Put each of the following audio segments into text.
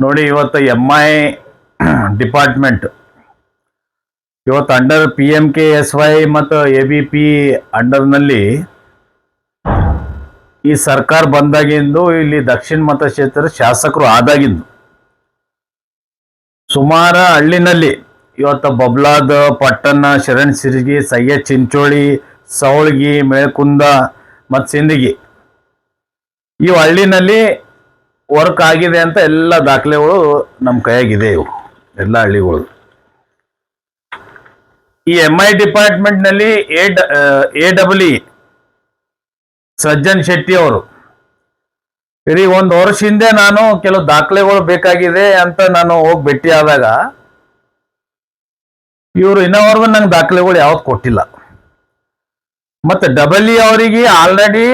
ನೋಡಿ, ಇವತ್ತು MI department ಇವತ್ತು ಅಂಡರ್ PMKSY ಮತ್ತು ABP ಅಂಡರ್ನಲ್ಲಿ ಈ ಸರ್ಕಾರ ಬಂದಾಗಿಂದು ಇಲ್ಲಿ ದಕ್ಷಿಣ ಮತಕ್ಷೇತ್ರ ಶಾಸಕರು ಆದಾಗಿಂದು ಸುಮಾರು ಹಳ್ಳಿನಲ್ಲಿ ಇವತ್ತು ಬಬ್ಲಾದ, ಪಟ್ಟಣ, ಶರಣ್ ಸಿರ್ಗಿ, ಸಯ್ಯದ್ ಚಿಂಚೋಳಿ, ಸವಳ್ಗಿ, ಮೇಳ್ಕುಂದ ಮತ್ತು ಸಿಂದಗಿ ಇವು ಹಳ್ಳಿನಲ್ಲಿ ವರ್ಕ್ ಆಗಿದೆ ಅಂತ ಎಲ್ಲ ದಾಖಲೆಗಳು ನಮ್ಮ ಕೈಯಾಗಿದೆ. ಇವು ಎಲ್ಲ ಹಳ್ಳಿಗಳು ಈ MI ಡಿಪಾರ್ಟ್ಮೆಂಟ್ನಲ್ಲಿ AEE ಸಜ್ಜನ್ ಶೆಟ್ಟಿ ಅವರು ಇಡೀ ಒಂದು ವರ್ಷ ಹಿಂದೆ ನಾನು ಕೆಲವು ದಾಖಲೆಗಳು ಬೇಕಾಗಿದೆ ಅಂತ ನಾನು ಹೋಗಿ ಭೇಟಿ ಆದಾಗ ಇವರು ಇನ್ನವರೆಗೂ ನಂಗೆ ದಾಖಲೆಗಳು ಯಾವ್ದು ಕೊಟ್ಟಿಲ್ಲ. ಮತ್ತು EE ಅವರಿಗೆ ಆಲ್ರೆಡಿ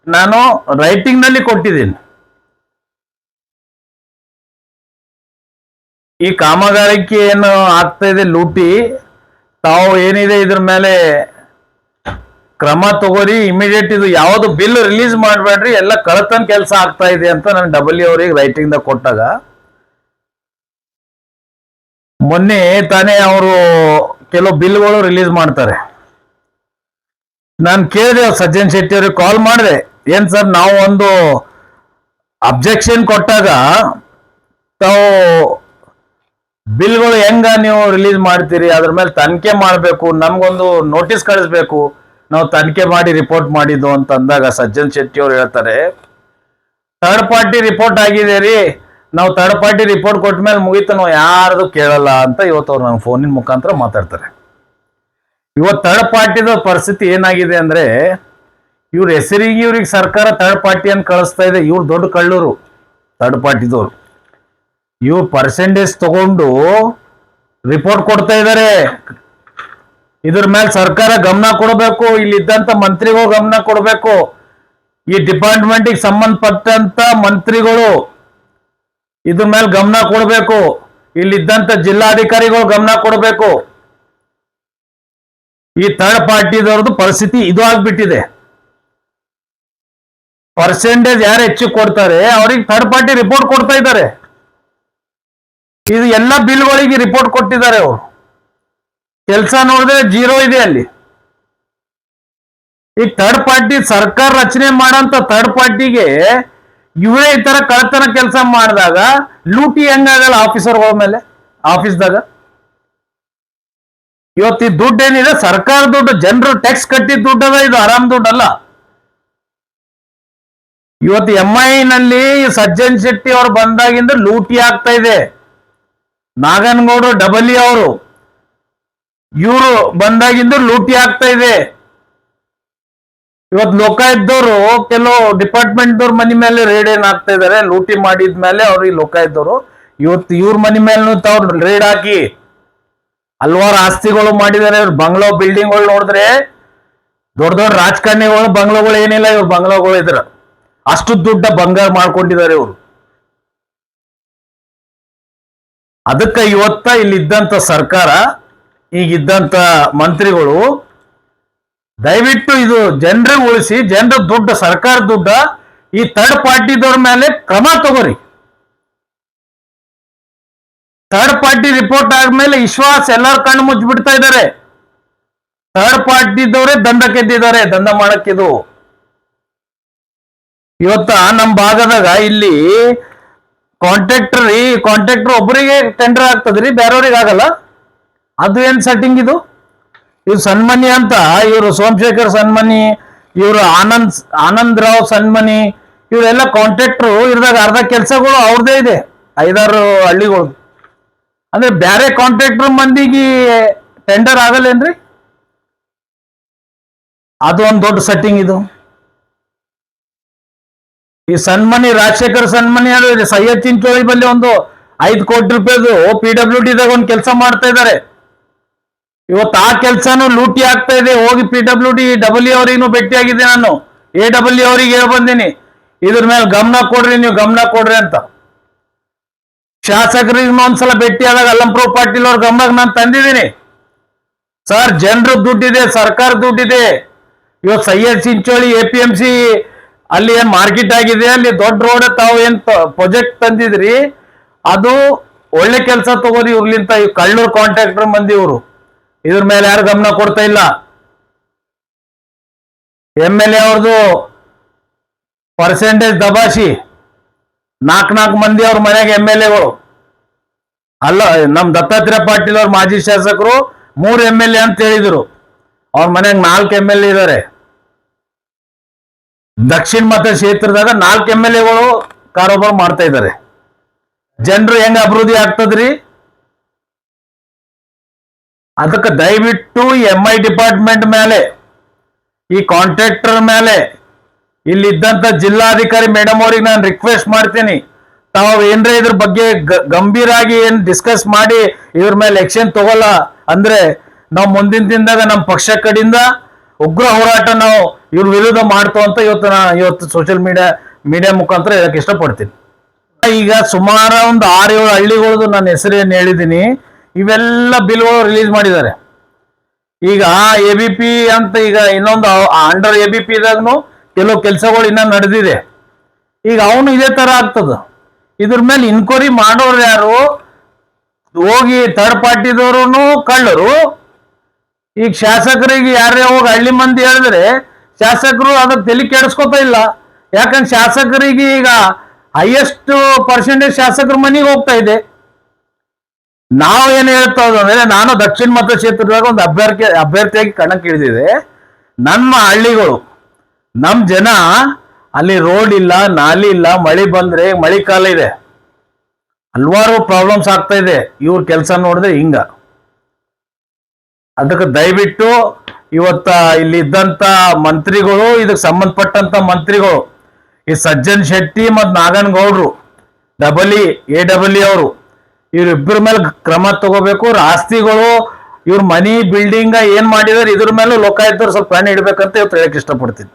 ನಾನು ರೈಟಿಂಗ್ನಲ್ಲಿ ಕೊಟ್ಟಿದ್ದೀನಿ. ಈ ಕಾಮಗಾರಿಕೆ ಏನು ಆಗ್ತಾ ಇದೆ ಲೂಟಿ, ತಾವು ಏನಿದೆ ಇದ್ರ ಮೇಲೆ ಕ್ರಮ ತಗೋರಿ, ಇಮಿಡಿಯೇಟ್ ಇದು ಯಾವುದು ಬಿಲ್ ರಿಲೀಸ್ ಮಾಡಬೇಡ್ರಿ, ಎಲ್ಲ ಕಳತನ ಕೆಲಸ ಆಗ್ತಾ ಇದೆ ಅಂತ ನಾನು EE ಅವರಿಗೆ ರೈಟಿಂಗ್ ಕೊಟ್ಟಾಗ ಮೊನ್ನೆ ತಾನೇ ಅವರು ಕೆಲವು ಬಿಲ್ಗಳು ರಿಲೀಸ್ ಮಾಡ್ತಾರೆ. ನಾನು ಕೇಳಿದೆ ಸಜ್ಜನ್ ಶೆಟ್ಟಿ ಅವ್ರಿಗೆ ಕಾಲ್ ಮಾಡಿದೆ, ಏನ್ ಸರ್ ನಾವು ಒಂದು ಅಬ್ಜೆಕ್ಷನ್ ಕೊಟ್ಟಾಗ ತಾವು ಬಿಲ್ಗಳು ಹೆಂಗ ನೀವು ರಿಲೀಸ್ ಮಾಡ್ತೀರಿ, ಅದ್ರ ಮೇಲೆ ತನಿಖೆ ಮಾಡಬೇಕು, ನಮ್ಗೊಂದು ನೋಟಿಸ್ ಕಳಿಸ್ಬೇಕು, ನಾವು ತನಿಖೆ ಮಾಡಿ ರಿಪೋರ್ಟ್ ಮಾಡಿದ್ದು ಅಂತ ಅಂದಾಗ ಸಜ್ಜನ್ ಶೆಟ್ಟಿ ಅವ್ರು ಹೇಳ್ತಾರೆ, ಥರ್ಡ್ ಪಾರ್ಟಿ ರಿಪೋರ್ಟ್ ಆಗಿದೆ ರೀ, ನಾವು ಥರ್ಡ್ ಪಾರ್ಟಿ ರಿಪೋರ್ಟ್ ಕೊಟ್ಟ ಮೇಲೆ ಮುಗೀತು, ನಾವು ಯಾರ್ದು ಕೇಳಲ್ಲ ಅಂತ ಇವತ್ತು ಅವ್ರು ನಂಗೆ ಫೋನಿನ ಮುಖಾಂತರ ಮಾತಾಡ್ತಾರೆ. ಇವತ್ತು ಥರ್ಡ್ ಪಾರ್ಟಿದ ಪರಿಸ್ಥಿತಿ ಏನಾಗಿದೆ ಅಂದ್ರೆ, ಇವ್ರ ಹೆಸರಿಗೆ ಇವ್ರಿಗೆ ಸರ್ಕಾರ ಥರ್ಡ್ ಪಾರ್ಟಿಯನ್ನು ಕಳಿಸ್ತಾ ಇದೆ. ಇವ್ರು ದೊಡ್ಡ ಕಳ್ಳರು ಥರ್ಡ್ ಪಾರ್ಟಿದವ್ರು. ಇವ್ರು ಪರ್ಸೆಂಟೇಜ್ ತಗೊಂಡು ರಿಪೋರ್ಟ್ ಕೊಡ್ತಾ ಇದ್ದಾರೆ. ಇದ್ರ ಮೇಲೆ ಸರ್ಕಾರ ಗಮನ ಕೊಡಬೇಕು, ಇಲ್ಲಿದ್ದಂತ ಮಂತ್ರಿಗಳು ಗಮನ ಕೊಡಬೇಕು, ಈ ಡಿಪಾರ್ಟ್ಮೆಂಟಿಗೆ ಸಂಬಂಧಪಟ್ಟಂತ ಮಂತ್ರಿಗಳು ಇದ್ರ ಮೇಲೆ ಗಮನ ಕೊಡಬೇಕು, ಇಲ್ಲಿದ್ದಂತ ಜಿಲ್ಲಾಧಿಕಾರಿಗಳು ಗಮನ ಕೊಡಬೇಕು. ಈ ಥರ್ಡ್ ಪಾರ್ಟಿದವ್ರದ್ದು ಪರಿಸ್ಥಿತಿ ಇದು ಆಗ್ಬಿಟ್ಟಿದೆ. ಪರ್ಸೆಂಟೇಜ್ ಯಾರು ಹೆಚ್ಚು ಕೊಡ್ತಾರೆ ಅವ್ರಿಗೆ ಥರ್ಡ್ ಪಾರ್ಟಿ ರಿಪೋರ್ಟ್ ಕೊಡ್ತಾ ಇದ್ದಾರೆ. ಇದು ಎಲ್ಲ ಬಿಲ್ಗಳಿಗೆ ರಿಪೋರ್ಟ್ ಕೊಟ್ಟಿದ್ದಾರೆ. ಅವರು ಕೆಲಸ ನೋಡಿದ್ರೆ ಜೀರೋ ಇದೆ ಅಲ್ಲಿ. ಈ ಥರ್ಡ್ ಪಾರ್ಟಿ ಸರ್ಕಾರ ರಚನೆ ಮಾಡೋಂಥ ಥರ್ಡ್ ಪಾರ್ಟಿಗೆ ಇವರೇ ಈ ತರ ಕಳತನ ಕೆಲಸ ಮಾಡಿದಾಗ ಲೂಟಿ ಹೆಂಗಾಗಲ್ಲ ಆಫೀಸರ್ಗಳ ಮೇಲೆ ಆಫೀಸ್ದಾಗ. ಇವತ್ತು ಈ ದುಡ್ಡು ಏನಿದೆ ಸರ್ಕಾರ ದುಡ್ಡು, ಜನರು ಟ್ಯಾಕ್ಸ್ ಕಟ್ಟಿದ ದುಡ್ಡದ, ಇದು ಆರಾಮ್ ದುಡ್ಡಲ್ಲ. ಇವತ್ತು MI ನಲ್ಲಿ ಸಜ್ಜನ್ ಶೆಟ್ಟಿ ಅವರು ಬಂದಾಗಿಂದ ಲೂಟಿ ಆಗ್ತಾ ಇದೆ. ನಾಗನಗೌಡ EE ಅವರು ಇವರು ಬಂದಾಗಿಂದ ಲೂಟಿ ಆಗ್ತಾ ಇದೆ. ಇವತ್ತು ಲೋಕಾಯುಕ್ತದವರು ಕೆಲವು ಡಿಪಾರ್ಟ್ಮೆಂಟ್ದವ್ರ ಮನೆ ಮೇಲೆ ರೇಡ್ ಏನ್ ಆಗ್ತಾ ಇದಾರೆ, ಲೂಟಿ ಮಾಡಿದ್ಮೇಲೆ ಅವ್ರು ಈ ಲೋಕಾಯುಕ್ತದವರು ಇವತ್ತು ಇವ್ರ ಮನೆ ಮೇಲೆ ತಾವ್ ರೇಡ್ ಹಾಕಿ ಹಲವಾರು ಆಸ್ತಿಗಳು ಮಾಡಿದ್ದಾರೆ. ಇವ್ರು ಬಂಗ್ಲೋ ಬಿಲ್ಡಿಂಗ್ಗಳು ನೋಡಿದ್ರೆ ದೊಡ್ಡ ದೊಡ್ಡ ರಾಜಕಾರಣಿಗಳು ಬಂಗ್ಲೋಗಳು ಏನಿಲ್ಲ, ಇವ್ರು ಬಂಗ್ಲೋಗಳು ಇದ್ರ ಅಷ್ಟು ದುಡ್ಡ ಬಂಗಾರ ಮಾಡ್ಕೊಂಡಿದ್ದಾರೆ ಇವರು. ಅದಕ್ಕೆ ಇವತ್ತ ಇಲ್ಲಿದ್ದಂತ ಸರ್ಕಾರ, ಈಗಿದ್ದಂತ ಮಂತ್ರಿಗಳು ದಯವಿಟ್ಟು ಇದು ಜನರಿಗೆ ಉಳಿಸಿ, ಜನರ ದುಡ್ಡು, ಸರ್ಕಾರ ದುಡ್ಡ ಈ ಥರ್ಡ್ ಪಾರ್ಟಿದವ್ರ ಮೇಲೆ ಕ್ರಮ ತಗೋರಿ. ಥರ್ಡ್ ಪಾರ್ಟಿ ರಿಪೋರ್ಟ್ ಆದ್ಮೇಲೆ ವಿಶ್ವಾಸ ಎಲ್ಲರ ಕಣ್ಣು ಮುಚ್ಚಿಬಿಡ್ತಾ ಇದ್ದಾರೆ. ಥರ್ಡ್ ಪಾರ್ಟಿದವರೇ ದಂಧಕ್ಕೆದ್ದಿದ್ದಾರೆ, ದಂಧ ಮಾಡಕ್ಕಿದು. ಇವತ್ತ ನಮ್ಮ ಭಾಗದಾಗ ಇಲ್ಲಿ ಕಾಂಟ್ರಾಕ್ಟರ್ ಒಬ್ಬರಿಗೆ ಟೆಂಡರ್ ಆಗ್ತದ್ರಿ, ಬೇರೆಯವ್ರಿಗೆ ಆಗಲ್ಲ. ಅದು ಏನ್ ಸೆಟ್ಟಿಂಗ್ ಇದು? ಇವ್ರು ಸನ್ಮನಿ ಅಂತ, ಇವರು ಸೋಮಶೇಖರ್ ಸನ್ಮನಿ, ಇವರು ಆನಂದ್ ರಾವ್ ಸನ್ಮನಿ, ಇವರೆಲ್ಲ ಕಾಂಟ್ರಾಕ್ಟರ್ ಇರ್ದಾಗ ಅರ್ಧ ಕೆಲಸಗಳು ಅವ್ರದೇ ಇದೆ, 5-6 ಹಳ್ಳಿಗಳು. ಅಂದ್ರೆ ಬೇರೆ ಕಾಂಟ್ರಾಕ್ಟರ್ ಮಂದಿಗೆ ಟೆಂಡರ್ ಆಗಲ್ಲೇನ್ರಿ? ಅದು ಒಂದು ದೊಡ್ಡ ಸೆಟ್ಟಿಂಗ್ ಇದು. ಈ ಸನ್ಮನಿ, ರಾಜಶೇಖರ್ ಸನ್ಮನಿ ಅಂದ್ರೆ ಸಯ್ಯದ್ ಚಿಂಚೋಳಿ ಬಲ್ಲಿ ಒಂದು 5 ಕೋಟಿ ರೂಪಾಯಿದು PWD ದಾಗ ಒಂದು ಕೆಲಸ ಮಾಡ್ತಾ ಇದ್ದಾರೆ. ಇವತ್ತು ಆ ಕೆಲಸನೂ ಲೂಟಿ ಆಗ್ತಾ ಇದೆ. ಹೋಗಿ PWD EE ಅವರಿಗೂ ಭೇಟಿಯಾಗಿದೆ ನಾನು, AEE ಅವರಿಗೆ ಹೇಳಿ ಬಂದೀನಿ, ಇದ್ರ ಮೇಲೆ ಗಮನ ಕೊಡ್ರಿ, ನೀವು ಗಮನ ಕೊಡ್ರಿ ಅಂತ. ಶಾಸಕರಿಗೆ ಒಂದ್ಸಲ ಭೇಟಿ ಆದಾಗ ಅಲ್ಲಂಪ್ರಭು ಪಾಟೀಲ್ ಅವ್ರ ಗಮನಕ್ಕೆ ನಾನು ತಂದಿದ್ದೀನಿ. ಸರ್, ಜನರ ದುಡ್ಡಿದೆ, ಸರ್ಕಾರ ದುಡ್ಡಿದೆ. ಇವತ್ತು ಸಯ್ಯದ್ ಚಿಂಚೋಳಿ APMC ಅಲ್ಲಿ ಏನ್ ಮಾರ್ಕೆಟ್ ಆಗಿದೆ, ಅಲ್ಲಿ ದೊಡ್ಡ ರೋಡ್ ತಾವು ಏನ್ ಪ್ರಾಜೆಕ್ಟ್ ತಂದಿದ್ರಿ, ಅದು ಒಳ್ಳೆ ಕೆಲಸ ತಗೋರಿ ಇವ್ರಲಿಂತ ಈ ಕಳ್ಳೂರ್ ಕಾಂಟ್ರಾಕ್ಟರ್ ಮಂದಿ ಇವರು ಇದ್ರ ಮೇಲೆ ಯಾರು ಗಮನ ಕೊಡ್ತಾ ಇಲ್ಲ. MLA ಅವ್ರದ್ದು ಪರ್ಸೆಂಟೇಜ್ ದಬಾಶಿ 4 ಮಂದಿ ಅವ್ರ ಮನೆಗೆ MLAಗಳು ಅಲ್ಲ. ನಮ್ ದತ್ತಾತ್ರೇಯ ಪಾಟೀಲ್ ಅವ್ರ ಮಾಜಿ ಶಾಸಕರು 3 MLA ಅಂತ ಹೇಳಿದ್ರು, ಅವ್ರ ಮನೆಗೆ 4 MLA ಇದ್ದಾರೆ. ದಕ್ಷಿಣ ಮತಕ್ಷೇತ್ರದಾಗ 4 MLAಗಳು ಕಾರೋಬಾರ ಮಾಡ್ತಾ ಇದ್ದಾರೆ. ಜನರು ಹೆಂಗ ಅಭಿವೃದ್ಧಿ ಆಗ್ತದ್ರಿ? ಅದಕ್ಕೆ ದಯವಿಟ್ಟು MI ಡಿಪಾರ್ಟ್ಮೆಂಟ್ ಮೇಲೆ, ಈ ಕಾಂಟ್ರಾಕ್ಟರ್ ಮೇಲೆ, ಇಲ್ಲಿದ್ದಂತ ಜಿಲ್ಲಾಧಿಕಾರಿ ಮೇಡಮ್ ಅವ್ರಿಗೆ ನಾನು ರಿಕ್ವೆಸ್ಟ್ ಮಾಡ್ತೀನಿ, ತಾವು ಏನ್ರೆ ಇದ್ರ ಬಗ್ಗೆ ಗಂಭೀರಾಗಿ ಏನ್ ಡಿಸ್ಕಸ್ ಮಾಡಿ ಇವ್ರ ಮೇಲೆ ಆಕ್ಷನ್ ತಗೋಲ್ಲ ಅಂದ್ರೆ ನಾವು ಮುಂದಿನ ದಿನದಾಗ ನಮ್ಮ ಪಕ್ಷ ಕಡೆಯಿಂದ ಉಗ್ರ ಹೋರಾಟ ನಾವು ಇವ್ರ ವಿರುದ್ಧ ಮಾಡ್ತೋ ಅಂತ ಇವತ್ತು ಸೋಷಿಯಲ್ ಮೀಡಿಯಾ ಮುಖಾಂತರ ಹೇಳಕ್ ಇಷ್ಟಪಡ್ತೀನಿ. ಈಗ ಸುಮಾರು ಒಂದು 6-7 ಹಳ್ಳಿಗಳದ್ದು ನಾನು ಹೆಸರೇನು ಹೇಳಿದ್ದೀನಿ, ಇವೆಲ್ಲ ಬಿಲ್ಗಳು ರಿಲೀಸ್ ಮಾಡಿದ್ದಾರೆ. ಈಗ ABP ಅಂತ ಈಗ ಇನ್ನೊಂದು ಅಂಡರ್ ABP ದಾಗೂ ಕೆಲವು ಕೆಲಸಗಳು ಇನ್ನ ನಡೆದಿದೆ. ಈಗ ಅವನು ಇದೇ ತರ ಆಗ್ತದ. ಇದ್ರ ಮೇಲೆ ಇನ್ಕ್ವೈರಿ ಮಾಡೋರು ಯಾರು? ಹೋಗಿ ಥರ್ಡ್ ಪಾರ್ಟಿದವರು ಕಳ್ಳರು. ಈಗ ಶಾಸಕರಿಗೆ ಯಾರೇ ಹೋಗಿ ಹಳ್ಳಿ ಮಂದಿ ಹೇಳಿದ್ರೆ ಶಾಸಕರು ಅದಕ್ಕೆ ತಲೆ ಕೆಡಿಸ್ಕೊತಾ ಇಲ್ಲ. ಯಾಕಂದ್ರೆ ಶಾಸಕರಿಗೆ ಈಗ ಹೈಯೆಸ್ಟ್ ಪರ್ಸೆಂಟೇಜ್ ಶಾಸಕರ ಮನೆಗೆ ಹೋಗ್ತಾ ಇದೆ. ನಾವು ಏನು ಹೇಳ್ತಾ ಅಂದ್ರೆ, ನಾನು ದಕ್ಷಿಣ ಮತಕ್ಷೇತ್ರದಾಗ ಒಂದು ಅಭ್ಯರ್ಥಿಯಾಗಿ ಕಣಕ್ಕಿಳಿದಿದೆ. ನಮ್ಮ ಹಳ್ಳಿಗಳು, ನಮ್ಮ ಜನ ಅಲ್ಲಿ ರೋಡ್ ಇಲ್ಲ, ನಾಲಿ ಇಲ್ಲ, ಮಳೆ ಬಂದ್ರೆ ಮಳೆ ಕಾಲ ಇದೆ, ಹಲವಾರು ಪ್ರಾಬ್ಲಮ್ಸ್ ಆಗ್ತಾ ಇದೆ. ಇವ್ರ ಕೆಲಸ ನೋಡಿದ್ರೆ ಹಿಂಗ. ಅದಕ್ಕೆ ದಯವಿಟ್ಟು ಇವತ್ತ ಇಲ್ಲಿ ಇದ್ದಂತ ಮಂತ್ರಿಗಳು, ಇದಕ್ಕೆ ಸಂಬಂಧಪಟ್ಟಂತ ಮಂತ್ರಿಗಳು, ಈ ಸಜ್ಜನ್ ಶೆಟ್ಟಿ ಮತ್ತು ನಾಗನಗೌಡರು AWE ಅವರು, ಇವ್ರಿಬ್ಬರ ಮೇಲೆ ಕ್ರಮ ತಗೋಬೇಕು. ಆಸ್ತಿಗಳು ಇವ್ರ ಮನಿ ಬಿಲ್ಡಿಂಗ್ ಏನ್ ಮಾಡಿದಾರೆ ಇದ್ರ ಮೇಲೆ ಲೋಕಾಯುಕ್ತರು ಸ್ವಲ್ಪ ಪ್ಲಾನ್ ಇಡ್ಬೇಕಂತ ಇವತ್ತು ಹೇಳಕ್ ಇಷ್ಟಪಡ್ತೀನಿ.